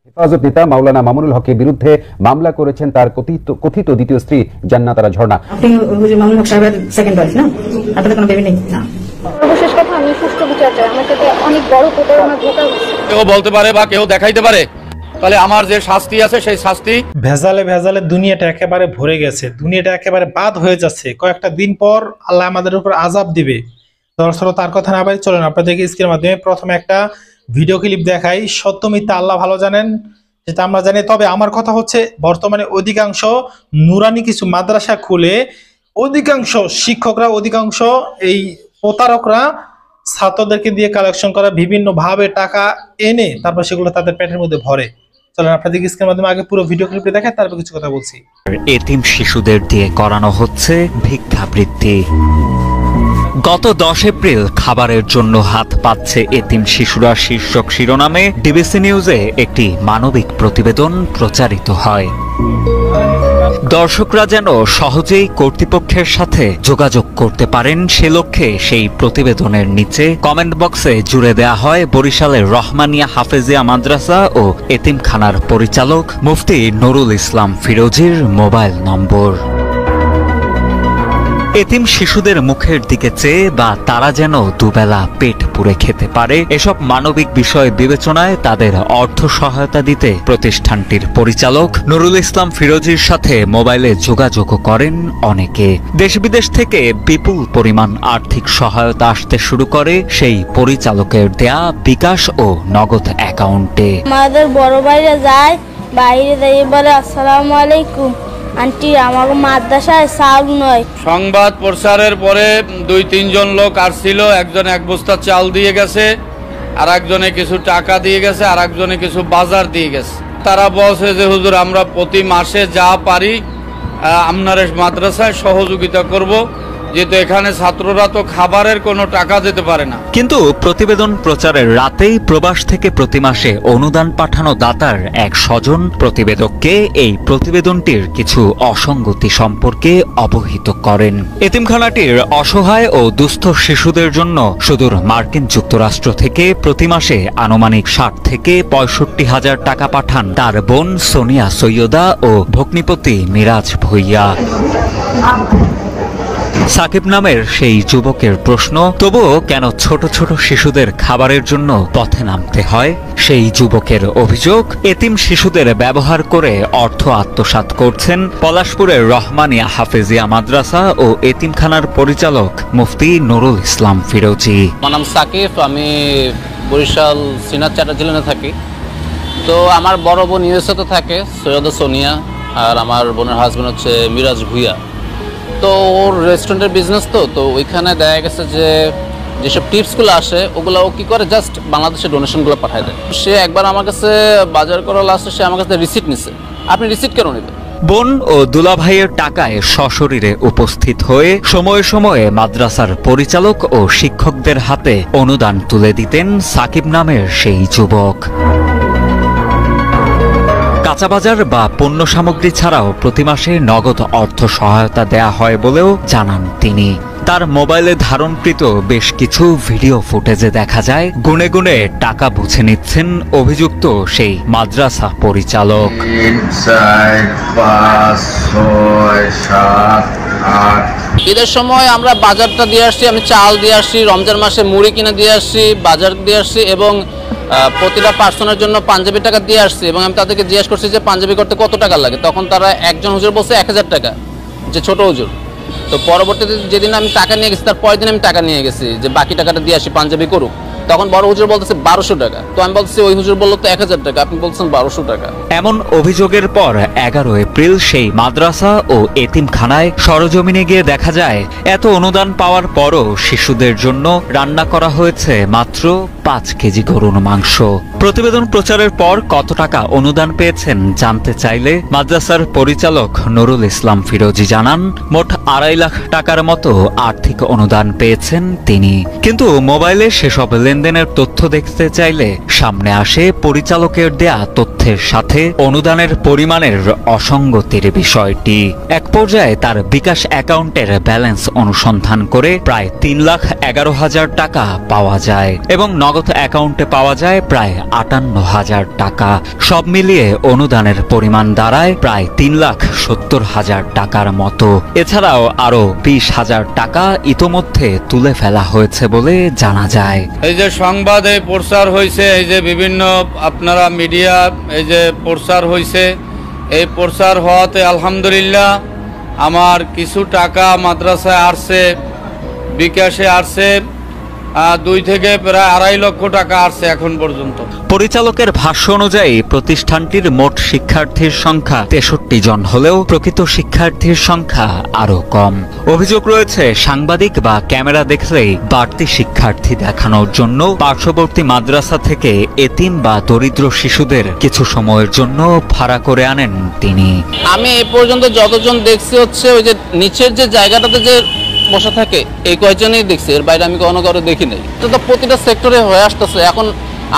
হেফাজত নেতা মাওলানা মামুনুল হকের বিরুদ্ধে মামলা করেছেন তার কথিত দ্বিতীয় স্ত্রী জান্নাতারা ঝর্ণা। আপনি হুজুর মামুনুল হক সাহেবের সেকেন্ড ওয়াইফ না? আপনাদের কোনো বেবি নেই না? সর্বশেষ কথা, আমি সুষ্ঠু বিচার চাই। আমার সাথে অনেক বড় প্রতারণা ধোঁকা হচ্ছে। কেউ বলতে পারে বা কেউ দেখাইতে পারে, তাহলে আমার যে শাস্তি আছে সেই শাস্তি। ভেজালে ভেজালে দুনিয়াটা একেবারে ভরে গেছে, দুনিয়াটা একেবারে বাদ হয়ে যাচ্ছে। কয়েকটা দিন পর আল্লাহ আমাদের উপর আযাব দিবে। দর্শক, তার কথা না বলে চলেন আপনাদেরকে স্ক্রিনের মাধ্যমে প্রথমে একটা ভিডিও ক্লিপ দেখাই। সত্য মিথ্যা আল্লাহ ভালো জানেন, যেটা আমরা জানি। তবে আমার কথা হচ্ছে, বর্তমানে অধিকাংশ নুরানি কিছু মাদ্রাসা খুলে অধিকাংশ শিক্ষকরা, অধিকাংশ এই প্রতারকরা ছাত্রদেরকে দিয়ে কালেকশন করা বিভিন্ন ভাবে টাকা এনে তারপর সেগুলো তাদের পেটের মধ্যে ভরে। চলেন আপনাদেরকে স্ক্রিনের মাধ্যমে আগে পুরো ভিডিও ক্লিপটা দেখাই, তারপর কিছু কথা বলছি। এতিম শিশুদের দিয়ে করানো হচ্ছে ভিক্ষাবৃত্তি। গত 10 এপ্রিল খাবারের জন্য হাত পাচ্ছে এতিম শিশুরা শীর্ষক শিরোনামে ডিবিসি নিউজে একটি মানবিক প্রতিবেদন প্রচারিত হয়। দর্শকরা যেন সহজেই কর্তৃপক্ষের সাথে যোগাযোগ করতে পারেন সে লক্ষ্যে সেই প্রতিবেদনের নিচে কমেন্ট বক্সে জুড়ে দেয়া হয় বরিশালের রহমানিয়া হাফেজিয়া মাদ্রাসা ও এতিমখানার পরিচালক মুফতি নুরুল ইসলাম ফিরোজীর মোবাইল নম্বর। এতিম শিশুদের মুখের দিকে চেয়ে বা তারা যেন দুবেলা পেট পুরে খেতে পারে, এসব মানবিক বিষয় বিবেচনায় তাদের অর্থ সহায়তা দিতে প্রতিষ্ঠানটির পরিচালক নুরুল ইসলাম ফিরোজীর সাথে মোবাইলে যোগাযোগ করেন অনেকে। দেশ বিদেশ থেকে বিপুল পরিমাণ আর্থিক সহায়তা আসতে শুরু করে সেই পরিচালকের দেয়া বিকাশ ও নগদ অ্যাকাউন্টে। আমাদের বড় ভাইরা যায়, বাইরে যাই বলে আসসালামু আলাইকুম আন্টি, আমাকে মাদ্রাসায় চাল নয়। সংবাদ প্রচারের পরে 2-3 জন লোক আসছিল, একজন 1 বস্তা চাল দিয়ে গেছে, আর একজনে কিছু টাকা দিয়ে গেছে, আর একজনে কিছু বাজার দিয়ে গেছে। তারা বলছে যে হুজুর আমরা প্রতি মাসে যা পারি আপনার মাদ্রাসায় সহযোগিতা করব, যেহেতু এখানে ছাত্ররা তো খাবারের কোনো টাকা দিতে পারে না। কিন্তু প্রতিবেদন প্রচারের রাতেই প্রবাস থেকে প্রতি মাসে অনুদান পাঠানো দাতার এক স্বজন প্রতিবেদককে এই প্রতিবেদনটির কিছু অসঙ্গতি সম্পর্কে অবহিত করেন। এতিমখানাটির অসহায় ও দুস্থ শিশুদের জন্য সুদূর মার্কিন যুক্তরাষ্ট্র থেকে প্রতি মাসে আনুমানিক 60 থেকে 65 হাজার টাকা পাঠান তার বোন সোনিয়া সৈয়দা ও ভগ্নিপতি মিরাজ ভুইয়া। সাকিব নামের সেই যুবকের প্রশ্ন, তবুও কেন ছোট ছোট শিশুদের খাবারের জন্য পথে নামতে হয়? সেই যুবকের অভিযোগ, এতিম শিশুদের ব্যবহার করে অর্থ আত্মসাৎ করছেন পলাশপুরের রহমানিয়া হাফেজিয়া মাদ্রাসা ও এতিমখানার পরিচালক মুফতি নুরুল ইসলাম ফিরোজী। আমার নাম সাকিব, আমি বরিশাল সিনাত চ্যাটার্জি লেনে থাকি। তো আমার বড় বোন ইউএসএতে থাকে, সৈয়দা সোনিয়া, আর আমার বোনের হাজব্যান্ড হচ্ছে মিরাজ ভুইয়া। তো ওর রেস্টুরেন্টের বিজনেস, তো ওইখানে দেখা গেছে যে যেসব টিপসগুলো আসে ওগুলো ও কী করে, জাস্ট বাংলাদেশে ডোনেশনগুলো পাঠায় দেয়। সে একবার আমার কাছে বাজার করার লাস্টে সে আমার কাছে রিসিপ্ট নিছে। আপনি রিসিপ্ট কেন নেবেন? বোন ও দুলাভাইয়ের টাকায় সশরীরে উপস্থিত হয়ে সময়ে সময়ে মাদ্রাসার পরিচালক ও শিক্ষকদের হাতে অনুদান তুলে দিতেন সাকিব নামের সেই যুবক। কাঁচাবাজার বা পণ্য সামগ্রী ছাড়াও প্রতি মাসে নগদ অর্থ সহায়তা দেয়া হয় বলেও জানান তিনি। তার মোবাইলে ধারণকৃত বেশ কিছু ভিডিও ফুটেজে দেখা যায় গুনে গুনে টাকা বুঝে নিচ্ছেন অভিযুক্ত সেই মাদ্রাসা পরিচালক। 3, 4, 5, 6, 7, 8। ঈদের সময় আমরা বাজারটা দিয়ে আসছি, আমি চাল দিয়ে আসছি, রমজান মাসে মুড়ি কিনে দিয়ে আসছি, বাজার দিয়ে আসছি, এবং প্রতিটা পার্সনের জন্য পাঞ্জাবি টাকা দিয়ে আসছি। এবং আমি তাদেরকে জিজ্ঞেস করছি যে পাঞ্জাবি করতে কত টাকা লাগে, তখন তারা একজন হুজুর বলছে 1000 টাকা, যে ছোট হুজুর। তো পরবর্তীতে যেদিন আমি টাকা নিয়ে গেছি তার পরের দিন আমি টাকা নিয়ে গেছি যে বাকি টাকাটা দিয়ে আসি পাঞ্জাবি করুক, তখন বড় হুজুর বলতেছে 1200 টাকা। তো আমি বলছি ওই হুজুর বললো তো 1000 টাকা, আপনি বলছেন 1200 টাকা। এমন অভিযোগের পর 11 এপ্রিল সেই মাদ্রাসা ও এতিমখানায় সরজমিনে গিয়ে দেখা যায় এত অনুদান পাওয়ার পরও শিশুদের জন্য রান্না করা হয়েছে মাত্র 5 কেজি গরুর মাংস। প্রতিবেদন প্রচারের পর কত টাকা অনুদান পেয়েছেন জানতে চাইলে মাদ্রাসার পরিচালক নুরুল ইসলাম ফিরোজী জানান, মোট 2.5 লাখ টাকার মতো আর্থিক অনুদান পেয়েছেন তিনি। কিন্তু মোবাইলে সেসব লেনদেনের তথ্য দেখতে চাইলে সামনে আসে পরিচালকের দেয়া তথ্যের সাথে অনুদানের পরিমাণের অসঙ্গতির বিষয়টি। এক পর্যায়ে তার বিকাশ অ্যাকাউন্টের ব্যালেন্স অনুসন্ধান করে প্রায় 3,11,000 টাকা পাওয়া যায় এবং নগদ অ্যাকাউন্টে পাওয়া যায় প্রায় 58,000 টাকা। সব মিলিয়ে অনুদানের পরিমাণ দাঁড়ায় প্রায় 3,70,000 টাকার মতো। এছাড়াও আরো 20,000 টাকা ইতোমধ্যে তুলে ফেলা হয়েছে বলে জানা যায়। এই যে সংবাদ এই প্রচার হয়েছে, এই যে বিভিন্ন আপনারা মিডিয়া এই যে প্রচার হয়েছে, এই প্রচার হওয়াতে আলহামদুলিল্লাহ আমার কিছু টাকা মাদ্রাসায় আসছে, বিকাশে আসছে, 2 থেকে প্রায় 2.5 লক্ষ টাকা আসছে এখন পর্যন্ত। পরিচালকের ভাষ্য অনুযায়ী প্রতিষ্ঠানটির মোট শিক্ষার্থীর সংখ্যা 63 জন হলেও প্রকৃত শিক্ষার্থীর সংখ্যা আরো কম। অভিযোগ রয়েছে সাংবাদিক বা ক্যামেরা দেখলেই বাড়তি শিক্ষার্থী দেখানোর জন্য পার্শ্ববর্তী মাদ্রাসা থেকে এতিম বা দরিদ্র শিশুদের কিছু সময়ের জন্য ভাড়া করে আনেন তিনি। আমি এই পর্যন্ত যতজন দেখছি হচ্ছে ওই যে নিচের যে জায়গাটাতে যে বসা থাকে এই কয়েকজনই দেখছি, এর বাইরে আমি কখনো কারো দেখি নাই। তো প্রতিটা সেক্টরে হয়ে আসতেছে। এখন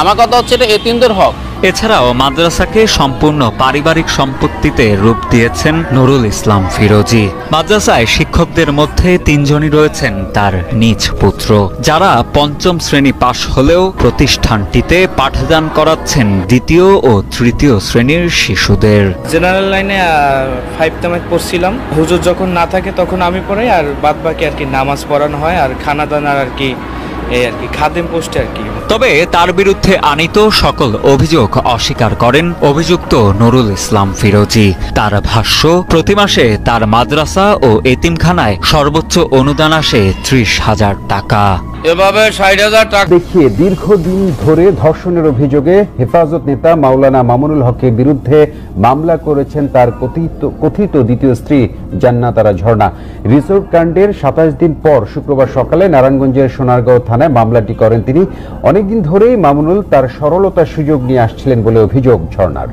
আমার কথা হচ্ছে এটা এতিমদের হক। এছাড়াও মাদ্রাসাকে সম্পূর্ণ পারিবারিক সম্পত্তিতে রূপ দিয়েছেন নুরুল ইসলাম ফিরোজী। মাদ্রাসায় শিক্ষকদের মধ্যে 3 জনই রয়েছেন তার নিজ পুত্র, যারা 5ম শ্রেণী পাশ হলেও প্রতিষ্ঠানটিতে পাঠদান করাচ্ছেন 2য় ও 3য় শ্রেণীর শিশুদের। জেনারেল লাইনে 5 তামাক পড়ছিলাম। হুজুর যখন না থাকে তখন আমি পড়াই, আর বাদ বাকি আর কি নামাজ পড়ানো হয় আর খানা দানার আর কি এই আর কি খাদেম পোস্টে আর কি। তবে তার বিরুদ্ধে আনিত সকল অভিযোগ অস্বীকার করেন অভিযুক্ত নুরুল ইসলাম ফিরোজী। তার ভাষ্য, প্রতি মাসে তার মাদ্রাসা ও এতিমখানায় সর্বোচ্চ অনুদান আসে 30,000 টাকা। এভাবে 60,000 টাকা দেখিয়ে দীর্ঘদিন ধরে ধর্ষণের অভিযোগে হেফাজত নেতা মাওলানা মামুনুল হকের বিরুদ্ধে মামলা করেছেন তার কথিত দ্বিতীয় স্ত্রী জান্নাতারা ঝর্ণা। রিসোর্ট কাণ্ডের 27 দিন পর শুক্রবার সকালে নারায়ণগঞ্জের সোনারগাঁও থানায় মামলাটি করেন তিনি। অনেকদিন ধরেই মামুনুল তার সরলতার সুযোগ নিয়ে আসছিলেন বলে অভিযোগ ঝর্ণার।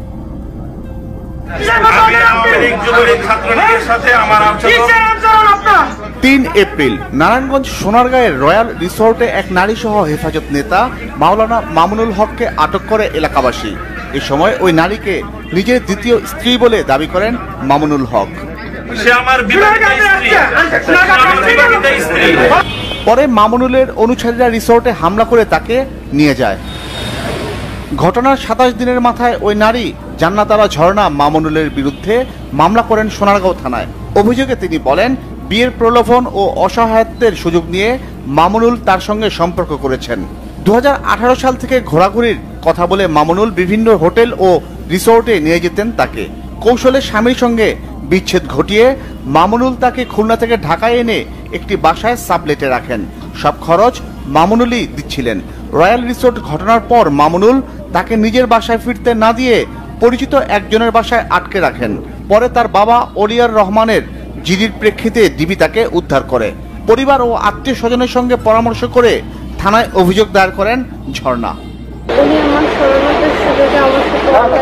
3 এপ্রিল নারায়ণগঞ্জ সোনারগাঁয়ের রয়্যাল রিসোর্টে এক নারী সহ হেফাজত নেতা মাওলানা মামুনুল হককে আটক করে এলাকাবাসী। এ সময় ওই নারীকে নিজের দ্বিতীয় স্ত্রী বলে দাবি করেন মামুনুল হক। পরে মামুনুলের অনুসারীরা রিসোর্টে হামলা করে তাকে নিয়ে যায়। ঘটনার 27 দিনের মাথায় ওই নারী জান্নাতারা ঝর্ণা মামুনুলের বিরুদ্ধে মামলা করেন সোনারগাঁও থানায়। অভিযোগে তিনি বলেন, বিয়ের প্রলোভন ও অসহায়ত্বের সুযোগ নিয়ে মামুনুল তার সঙ্গে সম্পর্ক করেছেন। 2018 সাল থেকে ঘোরাঘুরির কথা বলে মামুনুল বিভিন্ন হোটেল ও রিসোর্টে নিয়ে যেতেন তাকে। কৌশলে স্বামীর সঙ্গে বিচ্ছেদ ঘটিয়ে মামুনুল তাকে খুলনা থেকে ঢাকায় এনে একটি বাসায় সাবলেটে রাখেন। সব খরচ মামুনুলই দিচ্ছিলেন। রয়্যাল রিসোর্ট ঘটনার পর মামুনুল তাকে নিজের বাসায় ফিরতে না দিয়ে পরিচিত একজনের বাসায় আটকে রাখেন। পরে তার বাবা অলিয়ার রহমানের জিডির প্রেক্ষিতে ডিবি তাকে উদ্ধার করে। পরিবার ও আত্মীয় স্বজনের সঙ্গে পরামর্শ করে থানায় অভিযোগ দায়ের করেন ঝর্ণা। উনি আমার সরলতার সুযোগে আমার সাথে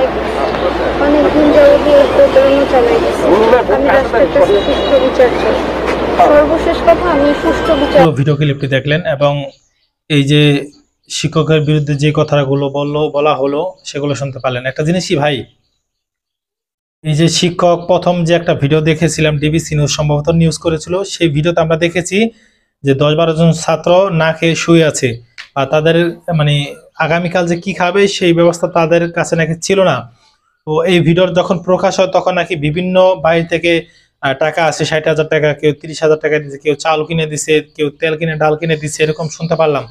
অনেকদিন যাবত প্রতারণা চালাই গেছে। আমি রাস্তার কাছে সুস্থ বিচার চাই। সর্বশেষ কথা, আমি সুস্থ বিচার। ভিডিও ক্লিপটি দেখলেন এবং এই যে শিক্ষকের বিরুদ্ধে যে কথাগুলো বলা হলো সেগুলো শুনতে পারলেন। একটা জিনিসই ভাই, এই যে শিক্ষক প্রথম যে একটা ভিডিও দেখেছিলাম, ডিবিসি নিউজ সম্ভবত নিউজ করেছিল, সেই ভিডিওতে আমরা দেখেছি যে 10-12 জন ছাত্র না খেয়ে শুয়ে আছে, আর তাদের মানে আগামীকাল যে কি খাবে সেই ব্যবস্থা তাদের কাছে নাকি ছিল না। তো এই ভিডিওর যখন প্রকাশ হয় তখন নাকি বিভিন্ন বাইরে থেকে টাকা আসে, 60,000 টাকা, কেউ 30,000 টাকা দিচ্ছে, কেউ চাল কিনে দিছে, কেউ তেল কিনে ডাল কিনে দিচ্ছে, এরকম শুনতে পারলাম।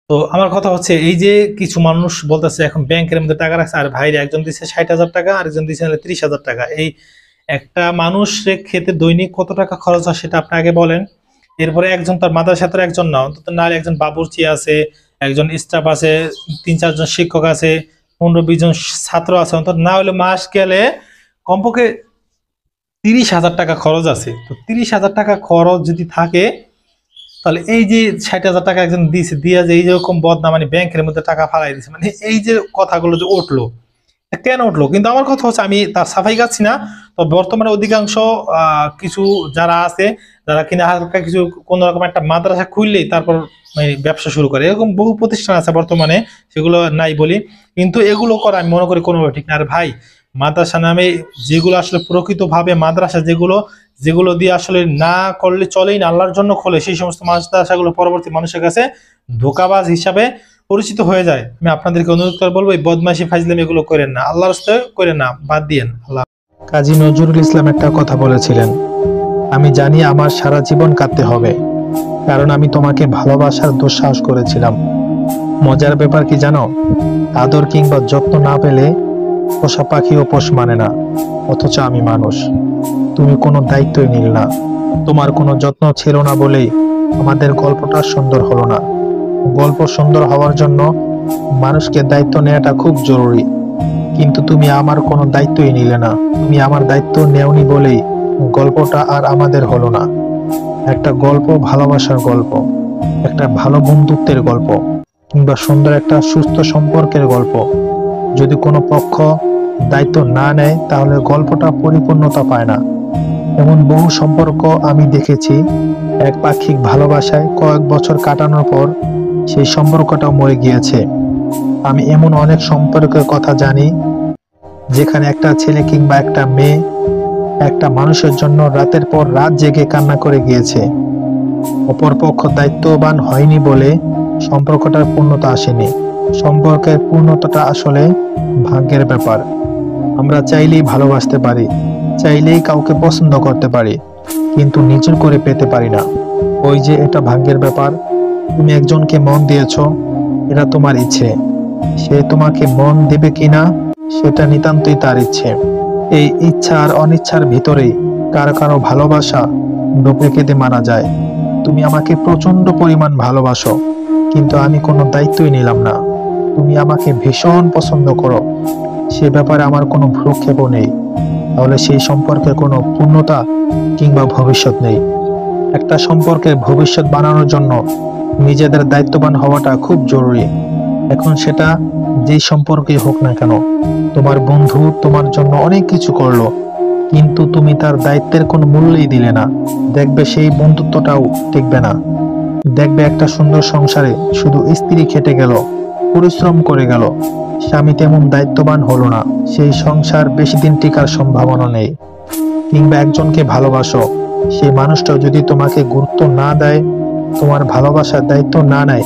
তো আমার কথা হচ্ছে, এই যে কিছু মানুষ বলতেছে এখন ব্যাংকের মধ্যে টাকা রাখছে, আর ভাইরে একজন দিচ্ছে 60,000 টাকা, আরেকজন দিচ্ছে 30,000 টাকা। এই একটা মানুষের খেতে দৈনিক কত টাকা খরচ হয় সেটা আপনি আগে বলেন। এরপরে একজন তার মাদ্রাসার একজন না, অন্তত না একজন বাবুর্চি আছে, একজন স্টাফ আছে, 3-4 জন শিক্ষক আছে, 15-20 জন ছাত্র আছে, অন্তত না হলে মাস গেলে কমপক্ষে 30,000 টাকা খরচ আছে। তো 30,000 টাকা খরচ যদি থাকে, তাহলে এই যে 60,000 টাকা একজন দিয়েছে, দিয়ে যে এইরকম বদনাম, মানে ব্যাংকের মধ্যে টাকা ফালাই দিচ্ছে, মানে এই যে কথাগুলো যে উঠলো, কেন উঠলো? কিন্তু আমার কথা হচ্ছে, আমি তার সাফাই গাচ্ছি না, তো বর্তমানে অধিকাংশ কিছু যারা আছে, যারা কিনা হালকা কিছু কোন রকম একটা মাদ্রাসা খুললেই তারপর মানে ব্যবসা শুরু করে, এরকম বহু প্রতিষ্ঠান আছে বর্তমানে, সেগুলো নাই বলি, কিন্তু এগুলো করা আমি মনে করি কোনোভাবে ঠিক না। আর ভাই, মাদ্রাসা নামে যেগুলো আসলে প্রকৃতভাবে মাদ্রাসা, যেগুলো দিয়ে আসলে না করলে চলেই না, আল্লাহর জন্য খোলে, সেই সমস্ত মাদ্রাসাগুলো পরবর্তী মানুষের কাছে ধোঁকাবাজ হিসাবে পরিচিত হয়ে যায়, আমি আপনাদেরকে অনুরোধ করে বলবো এই বদমাইশি ফাজলামি এগুলো করেন না, আল্লাহর রাস্তায় করেন না, বাদ দিয়েন। আল্লাহ। কাজী নজরুল ইসলাম একটা কথা বলেছিলেন, আমি জানি আমার সারা জীবন কাঁদতে হবে, কারণ আমি তোমাকে ভালোবাসার দুঃসাহস করেছিলাম। মজার ব্যাপার কি জানো, আদর কিংবা যত্ন না পেলে পোষা পাখিও পোষ মানে না, অথচ আমি মানুষ। তুমি কোনো দায়িত্বই নিল না, তোমার কোনো যত্ন ছিল না বলেই আমাদের গল্পটা সুন্দর হলো না। গল্প সুন্দর হওয়ার জন্য মানুষকে দায়িত্ব নেওয়াটা খুব জরুরি, কিন্তু তুমি আমার কোনো দায়িত্বই নিলে না। তুমি আমার দায়িত্ব নেওনি বলেই গল্পটা আর আমাদের হলো না। একটা গল্প ভালোবাসার গল্প, একটা ভালো বন্ধুত্বের গল্প, কিংবা সুন্দর একটা সুস্থ সম্পর্কের গল্প। যদি কোনো পক্ষ দায়িত্ব না নেয় তাহলে গল্পটা পরিপূর্ণতা পায় না। এমন বহু সম্পর্ক আমি দেখেছি, এক পাক্ষিক ভালোবাসায় কয়েক বছর কাটানোর পর সেই সম্পর্কটাও মরে গিয়েছে। আমি এমন অনেক সম্পর্কের কথা জানি যেখানে একটা ছেলে কিংবা একটা মেয়ে একটা মানুষের জন্য রাতের পর রাত জেগে কান্না করে গিয়েছে। অপরপক্ষ দায়িত্ববান হয়নি বলে সম্পর্কটার পূর্ণতা আসেনি। সম্পর্কের পূর্ণতাটা আসলে ভাগ্যের ব্যাপার। আমরা চাইলেই ভালোবাসতে পারি, চাইলেই কাউকে পছন্দ করতে পারি, কিন্তু নিজের করে পেতে পারি না। ওই যে এটা ভাগ্যের ব্যাপার। তুমি একজনকে মন দিয়েছো, এটা তোমার ইচ্ছে। সে তোমাকে মন দেবে কিনা সেটা নিতান্তই তার ইচ্ছে। এই ইচ্ছা আর অনিচ্ছার ভিতরেই কারো কারো ভালোবাসা ডুবে কেঁদে মারা যায়। তুমি আমাকে প্রচন্ড পরিমাণ ভালোবাসো, কিন্তু আমি কোনো দায়িত্বই নিলাম না। তুমি আমাকে ভীষণ পছন্দ করো, সে ব্যাপারে আমার কোনো ভ্রুক্ষেপও নেই, তাহলে সেই সম্পর্কে কোনো পূর্ণতা কিংবা ভবিষ্যৎ নেই। একটা সম্পর্কের ভবিষ্যৎ বানানোর জন্য নিজেদের দায়িত্ববান হওয়াটা খুব জরুরি। এখন সেটা যেই সম্পর্কেই হোক না কেন, তোমার বন্ধু তোমার জন্য অনেক কিছু করলো, কিন্তু তুমি তার দায়িত্বের কোনো মূল্যই দিলে না, দেখবে সেই বন্ধুত্বটাও টিকবে না। দেখবে একটা সুন্দর সংসারে শুধু স্ত্রী খেটে গেল, পরিশ্রম করে গেল, স্বামী তেমন দায়িত্ববান হলো না, সেই সংসার বেশি দিন টিকার সম্ভাবনা নেই। কিংবা একজনকে ভালোবাসো, সেই মানুষটা যদি তোমাকে গুরুত্ব না দেয়, তোমার ভালোবাসার দায়িত্ব না নেয়,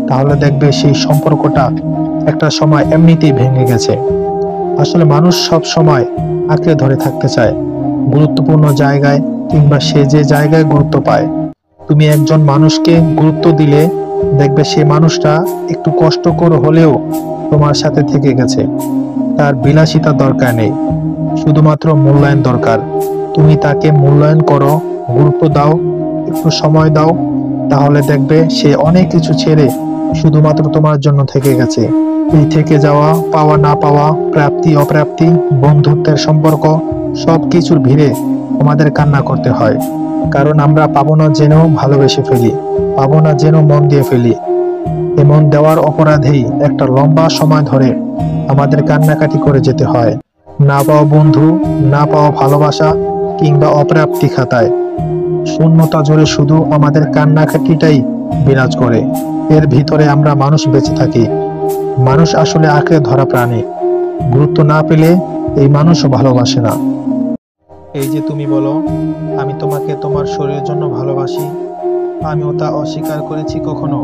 তাহলে দেখবে সেই সম্পর্কটা একটা সময় এমনিতেই ভেঙে গেছে। আসলে মানুষ সব সময় আঁকড়ে ধরে থাকতে চায় গুরুত্বপূর্ণ জায়গায়, কিংবা সে যে জায়গায় গুরুত্ব পায়। তুমি একজন মানুষকে গুরুত্ব দিলে দেখবে সে মানুষটা একটু কষ্ট করে হলেও তোমার সাথে থেকে গেছে। তার বিলাসিতা দরকার নেই, শুধুমাত্র মূল্যায়ন দরকার। তুমি তাকে মূল্যায়ন করো, গুরুত্ব দাও, একটু সময় দাও, তাহলে দেখবে সে অনেক কিছু ছেড়ে শুধুমাত্র তোমার জন্য থেকে গেছে। এই থেকে যাওয়া, পাওয়া না পাওয়া, প্রাপ্তি অপ্রাপ্তি, বন্ধুত্বের সম্পর্ক, সব কিছুর ভিড়ে আমাদের কান্না করতে হয়। কারণ আমরা পাবো না জেনেও ভালোবেসে ফেলি, পাবো না জেনেও মন দিয়ে ফেলি। এমন দেওয়ার অপরাধেই একটা লম্বা সময় ধরে আমাদের কান্নাকাটি করে যেতে হয়। না পাওয়া বন্ধু, না পাওয়া ভালোবাসা, কিংবা অপ্রাপ্তি খাতায় শূন্যতা জুড়ে শুধু আমাদের কান্নাকাটিটাই বিরাজ করে। এর ভিতরে আমরা মানুষ বেঁচে থাকি। মানুষ আসলে আঁকড়ে ধরা প্রাণী, গুরুত্ব না পেলে এই মানুষও ভালোবাসে না। এই যে তুমি বলো আমি তোমাকে তোমার শরীরের জন্য ভালোবাসি, আমিও তা অস্বীকার করেছি কখনো?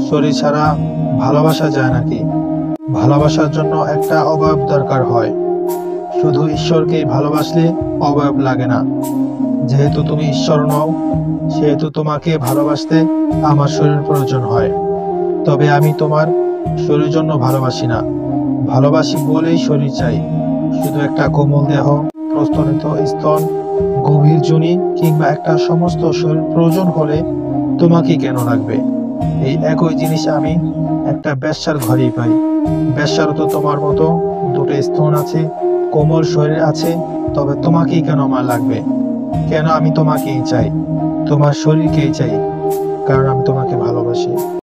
শরীর ছাড়া ভালোবাসা যায় নাকি? ভালোবাসার জন্য একটা অবয়ব দরকার হয়। শুধু ঈশ্বরকেই ভালোবাসলে অবয়ব লাগে না। যেহেতু তুমি ঈশ্বর নও, সেহেতু তোমাকে ভালোবাসতে আমার শরীর প্রয়োজন হয়। তবে আমি তোমার শরীরের জন্য ভালোবাসি না, ভালোবাসি বলেই শরীর চাই। শুধু একটা কোমল দেহ, প্রস্তরিত স্তন, গভীর যোনি, কিংবা একটা সমস্ত শরীর প্রয়োজন হলে তোমাকে কেন লাগবে? এই একই জিনিস আমি একটা বেশ্যার ঘরেই পাই। বেশ্যারও তো তোমার মতো দুটো স্তন আছে, কোমল শরীর আছে, তবে তোমাকেই কেন আমার লাগবে? কেন আমি তোমাকেই চাই, তোমার শরীরকেই চাই? কারণ আমি তোমাকে ভালোবাসি।